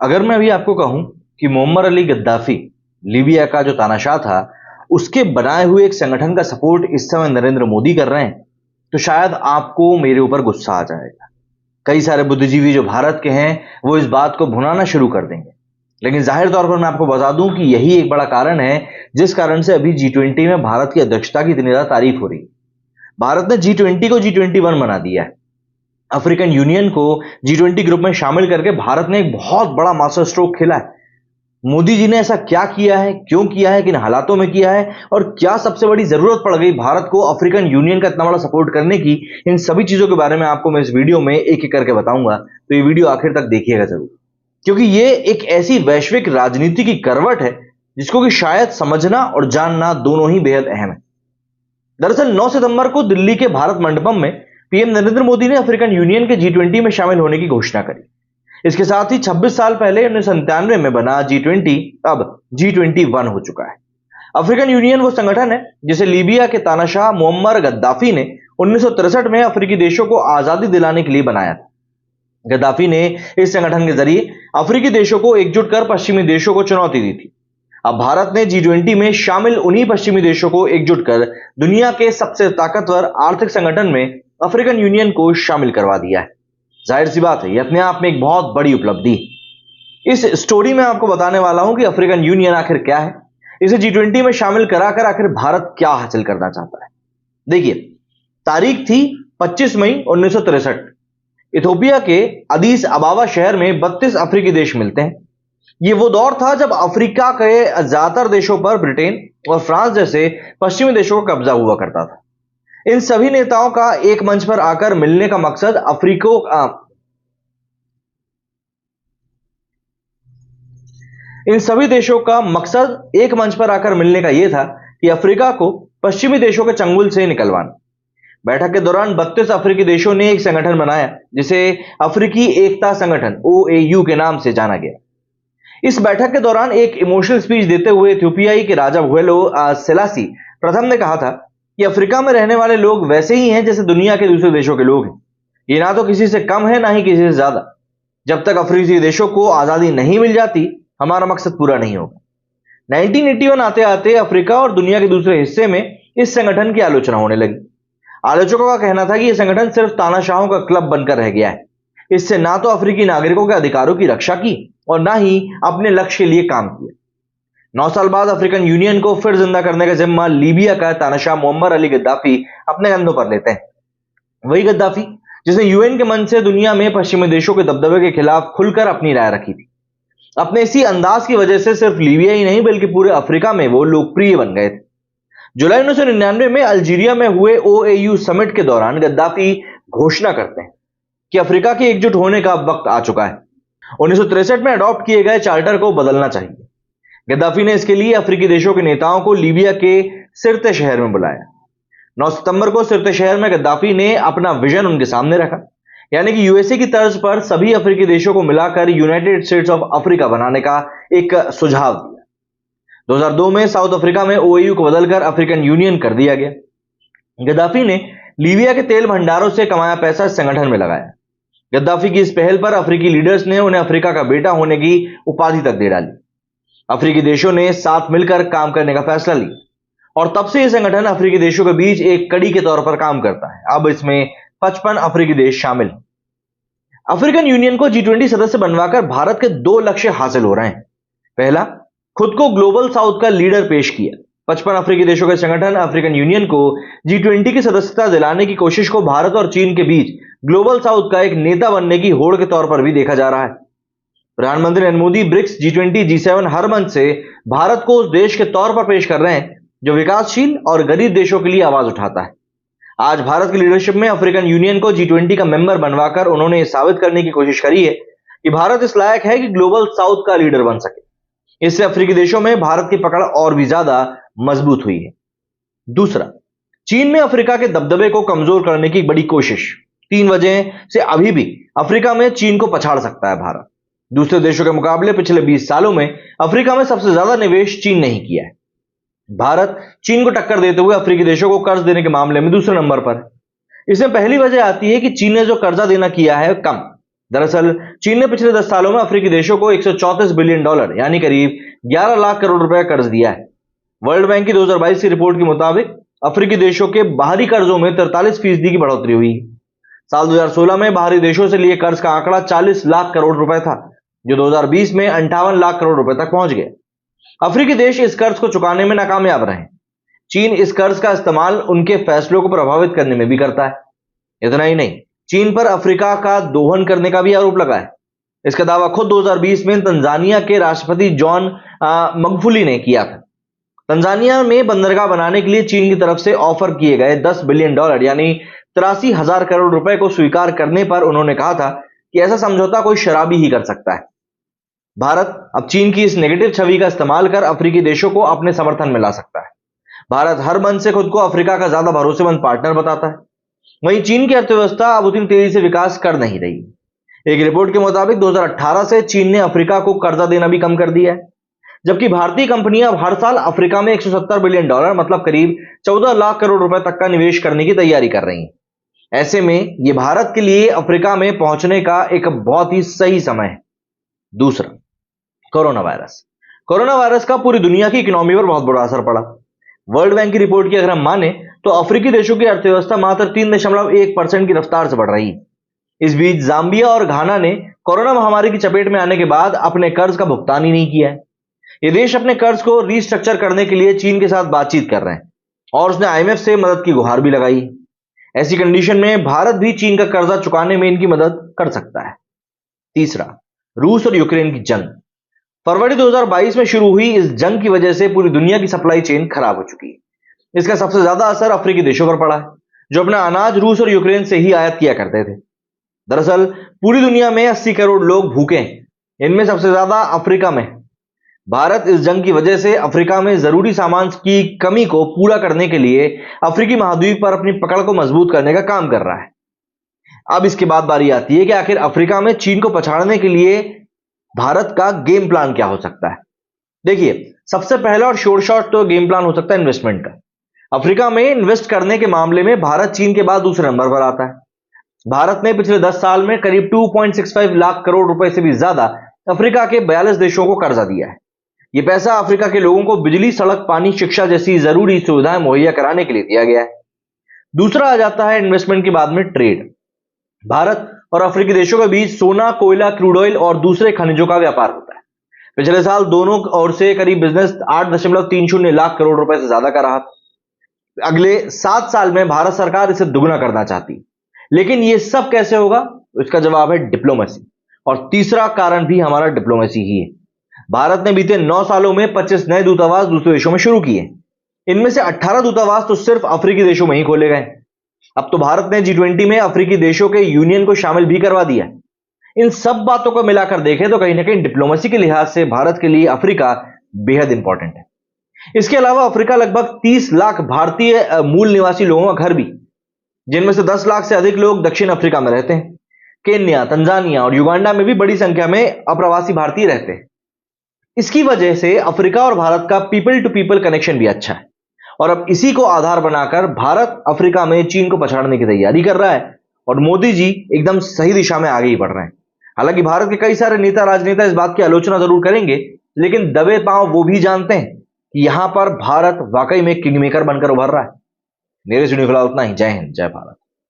अगर मैं अभी आपको कहूं कि मुअम्मर अली गद्दाफी लीबिया का जो तानाशाह था उसके बनाए हुए एक संगठन का सपोर्ट इस समय नरेंद्र मोदी कर रहे हैं तो शायद आपको मेरे ऊपर गुस्सा आ जाएगा। कई सारे बुद्धिजीवी जो भारत के हैं वो इस बात को भुनाना शुरू कर देंगे। लेकिन जाहिर तौर पर मैं आपको बता दूं कि यही एक बड़ा कारण है जिस कारण से अभी G20 में भारत की अध्यक्षता की इतनी ज्यादा तारीफ हो रही है। भारत ने G20 को G21 बना दिया है। अफ्रीकन यूनियन को G20 ग्रुप में शामिल करके भारत ने एक बहुत बड़ा मास्टर स्ट्रोक खेला है। मोदी जी ने ऐसा क्या किया है, क्यों किया है, किन हालातों में किया है और क्या सबसे बड़ी जरूरत पड़ गई भारत को अफ्रीकन यूनियन का इतना बड़ा सपोर्ट करने की, इन सभी चीजों के बारे में आपको मैं इस वीडियो में एक एक करके बताऊंगा। तो ये वीडियो आखिर तक देखिएगा जरूर, क्योंकि ये एक ऐसी वैश्विक राजनीति की करवट है जिसको कि शायद समझना और जानना दोनों ही बेहद अहम है। दरअसल 9 सितंबर को दिल्ली के भारत मंडपम में पीएम नरेंद्र मोदी ने अफ्रीकन यूनियन के G20 में शामिल होने की घोषणा करी। इसके साथ ही 26 साल पहले 1997 में बना G20 अब G21 हो चुका है। अफ्रीकन यूनियन वो संगठन है जिसे लीबिया के तानाशाह मुअम्मर गद्दाफी ने 1963 में अफ्रीकी देशों को आजादी दिलाने के लिए बनाया था। गद्दाफी ने इस संगठन के जरिए अफ्रीकी देशों को एकजुट कर पश्चिमी देशों को चुनौती दी थी। अब भारत ने G20 में शामिल उन्हीं पश्चिमी देशों को एकजुट कर दुनिया के सबसे ताकतवर आर्थिक संगठन में अफ्रीकन यूनियन को शामिल करवा दिया है। जाहिर सी बात है, यह अपने आप में एक बहुत बड़ी उपलब्धि। इस स्टोरी में आपको बताने वाला हूं कि अफ्रीकन यूनियन आखिर क्या है, इसे G20 में शामिल कराकर आखिर भारत क्या हासिल करना चाहता है। देखिए, तारीख थी 25 मई 1963। इथोपिया के अदीस अबाबा शहर में 32 अफ्रीकी देश मिलते हैं। यह वो दौर था जब अफ्रीका के ज्यादातर देशों पर ब्रिटेन और फ्रांस जैसे पश्चिमी देशों का कब्जा हुआ करता था। इन सभी नेताओं का एक मंच पर आकर मिलने का मकसद इन सभी देशों का मकसद एक मंच पर आकर मिलने का यह था कि अफ्रीका को पश्चिमी देशों के चंगुल से निकलवाना। बैठक के दौरान 32 अफ्रीकी देशों ने एक संगठन बनाया जिसे अफ्रीकी एकता संगठन OAU के नाम से जाना गया। इस बैठक के दौरान एक इमोशनल स्पीच देते हुए इथियोपियाई के राजा भुएलो सेलासी प्रथम ने कहा था कि अफ्रीका में रहने वाले लोग वैसे ही हैं जैसे दुनिया के दूसरे देशों के लोग हैं। ये ना तो किसी से कम है ना ही किसी से ज्यादा। जब तक अफ्रीकी देशों को आजादी नहीं मिल जाती हमारा मकसद पूरा नहीं होगा। 1981 आते आते अफ्रीका और दुनिया के दूसरे हिस्से में इस संगठन की आलोचना होने लगी। आलोचकों का कहना था कि यह संगठन सिर्फ तानाशाहों का क्लब बनकर रह गया है। इससे ना तो अफ्रीकी नागरिकों के अधिकारों की रक्षा की और ना ही अपने लक्ष्य के लिए काम किया। 9 साल बाद अफ्रीकन यूनियन को फिर जिंदा करने का जिम्मा लीबिया का तानाशाह मुअम्मर अली गद्दाफी अपने कंधों पर लेते हैं। वही गद्दाफी जिसने यूएन के मंच से दुनिया में पश्चिमी देशों के दबदबे के खिलाफ खुलकर अपनी राय रखी थी। अपने इसी अंदाज की वजह से सिर्फ लीबिया ही नहीं बल्कि पूरे अफ्रीका में वो लोकप्रिय बन गए थे। जुलाई 1999 में अल्जीरिया में हुए OAU समिट के दौरान गद्दाफी घोषणा करते हैं कि अफ्रीका के एकजुट होने का वक्त आ चुका है। 1963 में अडॉप्ट किए गए चार्टर को बदलना चाहिए। गद्दाफी ने इसके लिए अफ्रीकी देशों के नेताओं को लीबिया के सिरते शहर में बुलाया। 9 सितंबर को सिरते शहर में गद्दाफी ने अपना विजन उनके सामने रखा, यानी कि यूएसए की तर्ज पर सभी अफ्रीकी देशों को मिलाकर यूनाइटेड स्टेट्स ऑफ अफ्रीका बनाने का एक सुझाव दिया। 2002 में साउथ अफ्रीका में OAU को बदलकर अफ्रीकन यूनियन कर दिया गया। गद्दाफी ने लीबिया के तेल भंडारों से कमाया पैसा इस संगठन में लगाया। गद्दाफी की इस पहल पर अफ्रीकी लीडर्स ने उन्हें अफ्रीका का बेटा होने की उपाधि तक दे डाली। अफ्रीकी देशों ने साथ मिलकर काम करने का फैसला लिया और तब से यह संगठन अफ्रीकी देशों के बीच एक कड़ी के तौर पर काम करता है। अब इसमें 55 अफ्रीकी देश शामिल हैं। अफ्रीकन यूनियन को G20 सदस्य बनवाकर भारत के 2 लक्ष्य हासिल हो रहे हैं। पहला, खुद को ग्लोबल साउथ का लीडर पेश किया। 55 अफ्रीकी देशों के संगठन अफ्रीकन यूनियन को G20 की सदस्यता दिलाने की कोशिश को भारत और चीन के बीच ग्लोबल साउथ का एक नेता बनने की होड़ के तौर पर भी देखा जा रहा है। प्रधानमंत्री Narendra Modi BRICS, G20, G7 हर मंच से भारत को उस देश के तौर पर पेश कर रहे हैं जो विकासशील और गरीब देशों के लिए आवाज उठाता है। आज भारत की लीडरशिप में अफ्रीकन यूनियन को G20 का मेंबर बनवाकर उन्होंने साबित करने की कोशिश करी है कि भारत इस लायक है कि ग्लोबल साउथ का लीडर बन सके। इससे अफ्रीकी देशों में भारत की पकड़ और भी ज्यादा मजबूत हुई है। दूसरा, चीन में अफ्रीका के दबदबे को कमजोर करने की बड़ी कोशिश। 3 वजह से अभी भी अफ्रीका में चीन को पछाड़ सकता है भारत। दूसरे देशों के मुकाबले पिछले 20 सालों में अफ्रीका में सबसे ज्यादा निवेश चीन ने ही किया है। भारत चीन को टक्कर देते हुए अफ्रीकी देशों को कर्ज देने के मामले में दूसरे नंबर पर है। इसमें पहली वजह आती है कि चीन ने जो कर्जा देना किया है कम, दरअसल चीन ने पिछले 10 सालों में अफ्रीकी देशों को $134 बिलियन यानी करीब 11 लाख करोड़ रुपए का कर्ज दिया है। वर्ल्ड बैंक की 2022 की रिपोर्ट के मुताबिक अफ्रीकी देशों के बाहरी कर्जों में 43% की बढ़ोतरी हुई। साल 2016 में बाहरी देशों से लिए कर्ज का आंकड़ा 40 लाख करोड़ रुपए था, जो 2020 में 58 लाख करोड़ रुपए तक पहुंच गए। अफ्रीकी देश इस कर्ज को चुकाने में नाकामयाब रहे। चीन इस कर्ज का इस्तेमाल उनके फैसलों को प्रभावित करने में भी करता है। इतना ही नहीं, चीन पर अफ्रीका का दोहन करने का भी आरोप लगा है। इसका दावा खुद 2020 में तंजानिया के राष्ट्रपति जॉन मगफुली ने किया था। तंजानिया में बंदरगाह बनाने के लिए चीन की तरफ से ऑफर किए गए $10 बिलियन यानी 83,000 करोड़ रुपए को स्वीकार करने पर उन्होंने कहा था कि ऐसा समझौता कोई शराबी ही कर सकता है। भारत अब चीन की इस नेगेटिव छवि का इस्तेमाल कर अफ्रीकी देशों को अपने समर्थन में ला सकता है। भारत हर मंच से खुद को अफ्रीका का ज्यादा भरोसेमंद पार्टनर बताता है। वहीं चीन की अर्थव्यवस्था अब उतनी तेजी से विकास कर नहीं रही। एक रिपोर्ट के मुताबिक 2018 से चीन ने अफ्रीका को कर्जा देना भी कम कर दिया है, जबकि भारतीय कंपनियां अब हर साल अफ्रीका में $170 बिलियन मतलब करीब 14 लाख करोड़ रुपए तक का निवेश करने की तैयारी कर रही हैं। ऐसे में यह भारत के लिए अफ्रीका में पहुंचने का एक बहुत ही सही समय है। दूसरा, कोरोना वायरस। कोरोना वायरस का पूरी दुनिया की इकोनॉमी पर बहुत बुरा असर पड़ा। वर्ल्ड बैंक की रिपोर्ट की अगर हम माने तो अफ्रीकी देशों की अर्थव्यवस्था मात्र 3.1% की रफ्तार से बढ़ रही है। इस बीच जाम्बिया और घाना ने कोरोना महामारी की चपेट में आने के बाद अपने कर्ज का भुगतान ही नहीं किया है। ये देश अपने कर्ज को रीस्ट्रक्चर करने के लिए चीन के साथ बातचीत कर रहे हैं और उसने आईएमएफ से मदद की गुहार भी लगाई। ऐसी कंडीशन में भारत भी चीन का कर्जा चुकाने में इनकी मदद कर सकता है। तीसरा, रूस और यूक्रेन की जंग। फरवरी 2022 में शुरू हुई इस जंग की वजह से पूरी दुनिया की सप्लाई चेन खराब हो चुकी है। इसका सबसे ज्यादा असर अफ्रीकी देशों पर पड़ा है, जो अपना अनाज रूस और यूक्रेन से ही आयात किया करते थे। दरअसल पूरी दुनिया में 80 करोड़ लोग भूखे हैं, इनमें सबसे ज्यादा अफ्रीका में। भारत इस जंग की वजह से अफ्रीका में जरूरी सामान की कमी को पूरा करने के लिए अफ्रीकी महाद्वीप पर अपनी पकड़ को मजबूत करने का काम कर रहा है। अब इसके बाद बारी आती है कि आखिर अफ्रीका में चीन को पछाड़ने के लिए भारत का गेम प्लान क्या हो सकता है। देखिए, सबसे पहला और श्योर शॉट तो गेम प्लान हो सकता है इन्वेस्टमेंट का। अफ्रीका में इन्वेस्ट करने के मामले में भारत चीन के बाद दूसरे नंबर पर आता है। भारत ने पिछले 10 साल में करीब 2.65 लाख करोड़ रुपए से भी ज्यादा अफ्रीका के 42 देशों को कर्जा दिया है। यह पैसा अफ्रीका के लोगों को बिजली, सड़क, पानी, शिक्षा जैसी जरूरी सुविधाएं मुहैया कराने के लिए दिया गया है। दूसरा आ जाता है इन्वेस्टमेंट के बाद में ट्रेड। भारत और अफ्रीकी देशों के बीच सोना, कोयला, क्रूड ऑयल और दूसरे खनिजों का व्यापार होता है। पिछले साल दोनों ओर से करीब बिजनेस 8.30 लाख करोड़ रुपए से ज्यादा का रहा। अगले 7 साल में भारत सरकार इसे दुगना करना चाहती, लेकिन यह सब कैसे होगा? इसका जवाब है डिप्लोमेसी। और तीसरा कारण भी हमारा डिप्लोमेसी ही है। भारत ने बीते 9 सालों में 25 नए दूतावास दूसरे देशों में शुरू किए। इनमें से 18 दूतावास तो सिर्फ अफ्रीकी देशों में ही खोले गए। अब तो भारत ने G20 में अफ्रीकी देशों के यूनियन को शामिल भी करवा दिया। इन सब बातों को मिलाकर देखें तो कहीं ना कहीं डिप्लोमेसी के लिहाज से भारत के लिए अफ्रीका बेहद इंपॉर्टेंट है। इसके अलावा अफ्रीका लगभग 30 लाख भारतीय मूल निवासी लोगों का घर भी, जिनमें से 10 लाख से अधिक लोग दक्षिण अफ्रीका में रहते हैं। केन्या, तंजानिया और युगांडा में भी बड़ी संख्या में अप्रवासी भारतीय रहते हैं। इसकी वजह से अफ्रीका और भारत का पीपल टू पीपल कनेक्शन भी अच्छा है। और अब इसी को आधार बनाकर भारत अफ्रीका में चीन को पछाड़ने की तैयारी कर रहा है और मोदी जी एकदम सही दिशा में आगे ही बढ़ रहे हैं। हालांकि भारत के कई सारे नेता, राजनेता इस बात की आलोचना जरूर करेंगे, लेकिन दबे पांव वो भी जानते हैं कि यहां पर भारत वाकई में किंग मेकर बनकर उभर रहा है। मेरे सुनिए फिलहाल उतना ही। जय हिंद, जय भारत।